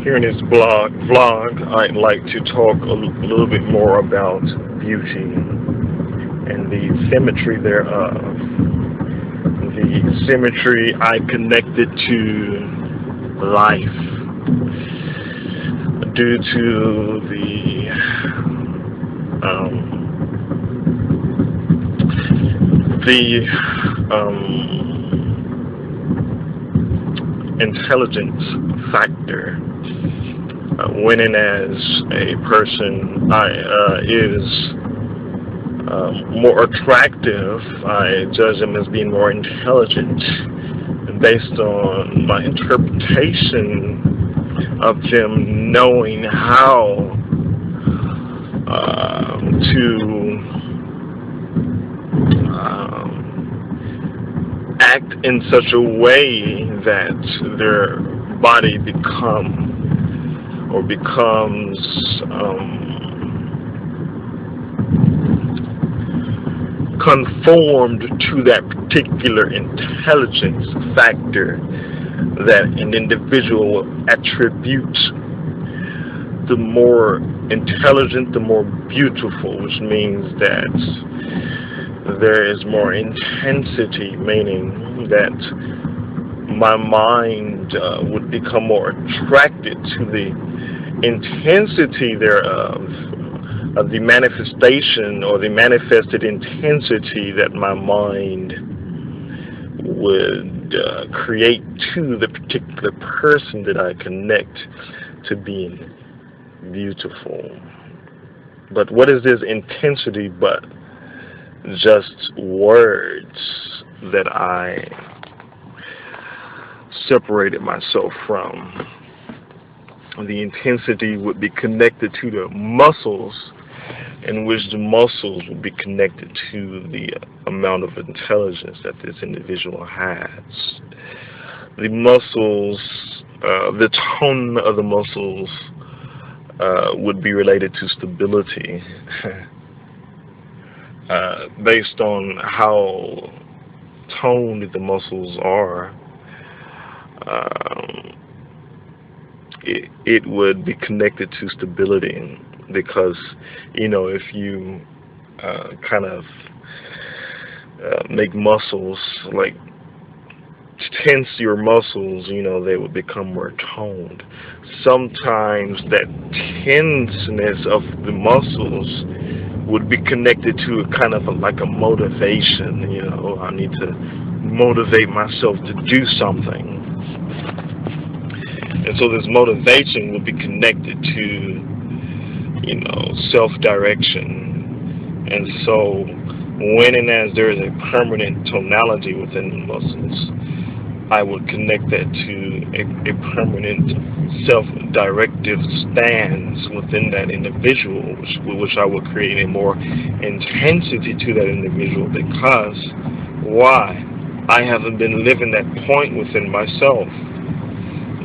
Here in this vlog, I'd like to talk a little bit more about beauty and the symmetry thereof. The symmetry I connected to life due to the intelligence factor. Winning as a person is more attractive. I judge them as being more intelligent based on my interpretation of them knowing how to act in such a way that their body becomes conformed to that particular intelligence factor that an individual will attribute. The more intelligent, the more beautiful, which means that there is more intensity, meaning that my mind would become more attracted to the intensity thereof, of the manifestation or the manifested intensity that my mind would create to the particular person that I connect to being beautiful. But what is this intensity but just words that I separated myself from? The intensity would be connected to the muscles, in which the muscles would be connected to the amount of intelligence that this individual has. The muscles, the tone of the muscles would be related to stability based on how toned the muscles are. It would be connected to stability, because if you kind of make muscles, like tense your muscles, they would become more toned. Sometimes that tenseness of the muscles would be connected to a kind of like a motivation. I need to motivate myself to do something. And so this motivation will be connected to, self-direction. And so when and as there is a permanent tonality within the muscles, I would connect that to a permanent self-directive stance within that individual, which I would create a more intensity to that individual. Because why? I haven't been living that point within myself.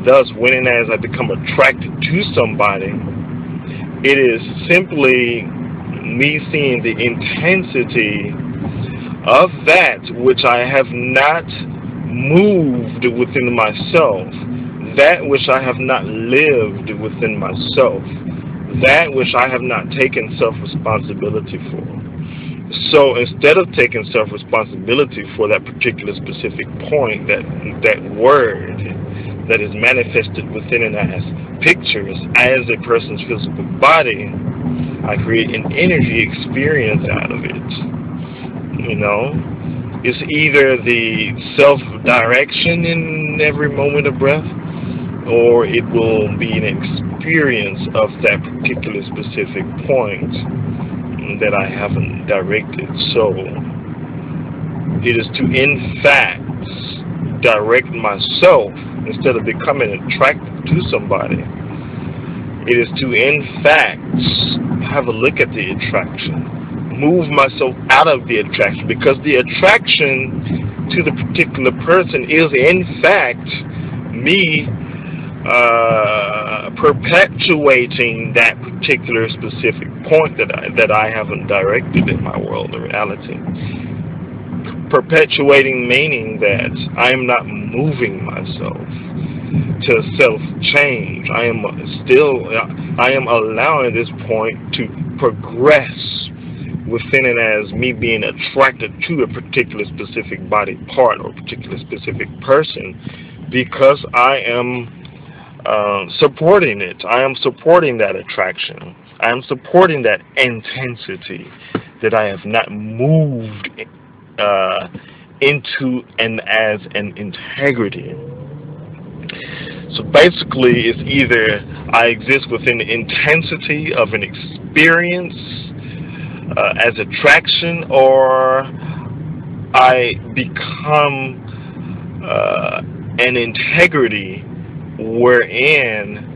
Thus, when and as I become attracted to somebody, it is simply me seeing the intensity of that which I have not moved within myself, that which I have not lived within myself, that which I have not taken self-responsibility for. So instead of taking self-responsibility for that particular specific point, that word that is manifested within and as pictures as a person's physical body, I create an energy experience out of it. It's either the self-direction in every moment of breath, or it will be an experience of that particular specific point that I haven't directed. So it is to, in fact, direct myself instead of becoming attracted to somebody. It is to, in fact, have a look at the attraction, move myself out of the attraction, because the attraction to the particular person is, in fact, me perpetuating that particular specific point that I haven't directed in my world of reality. Perpetuating meaning that I'm not moving myself to self-change. I am allowing this point to progress within it as me being attracted to a particular specific body part or particular specific person, because I am supporting it. I am supporting that attraction. I am supporting that intensity that I have not moved into and as an integrity. So basically, it's either I exist within the intensity of an experience as attraction, or I become an integrity wherein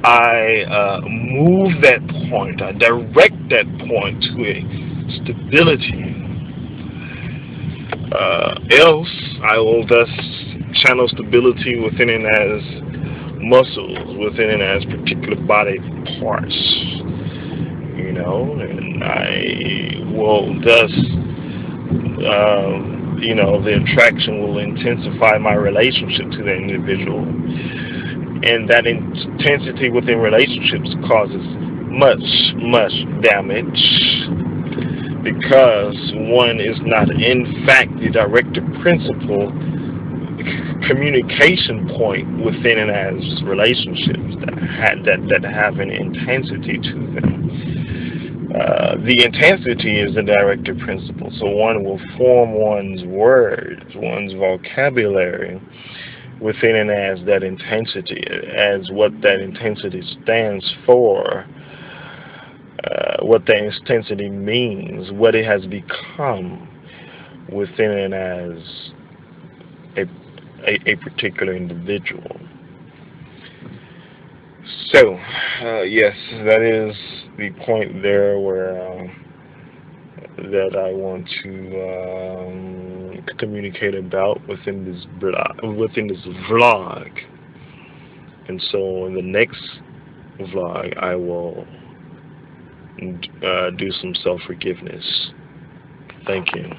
I move that point, I direct that point to a stability. Else, I will thus channel stability within it as muscles, within it as particular body parts, and I will thus, the attraction will intensify my relationship to the individual, and that intensity within relationships causes much damage, because one is not in fact the directive principle communication point within and as relationships that have an intensity to them. The intensity is the directive principle, so one will form one's words, one's vocabulary within and as that intensity, as what that intensity stands for, what that intensity means, what it has become within and as a particular individual. So, yes, that is the point there where that I want to communicate about within this vlog. And so in the next vlog, I will do some self-forgiveness. Thank you.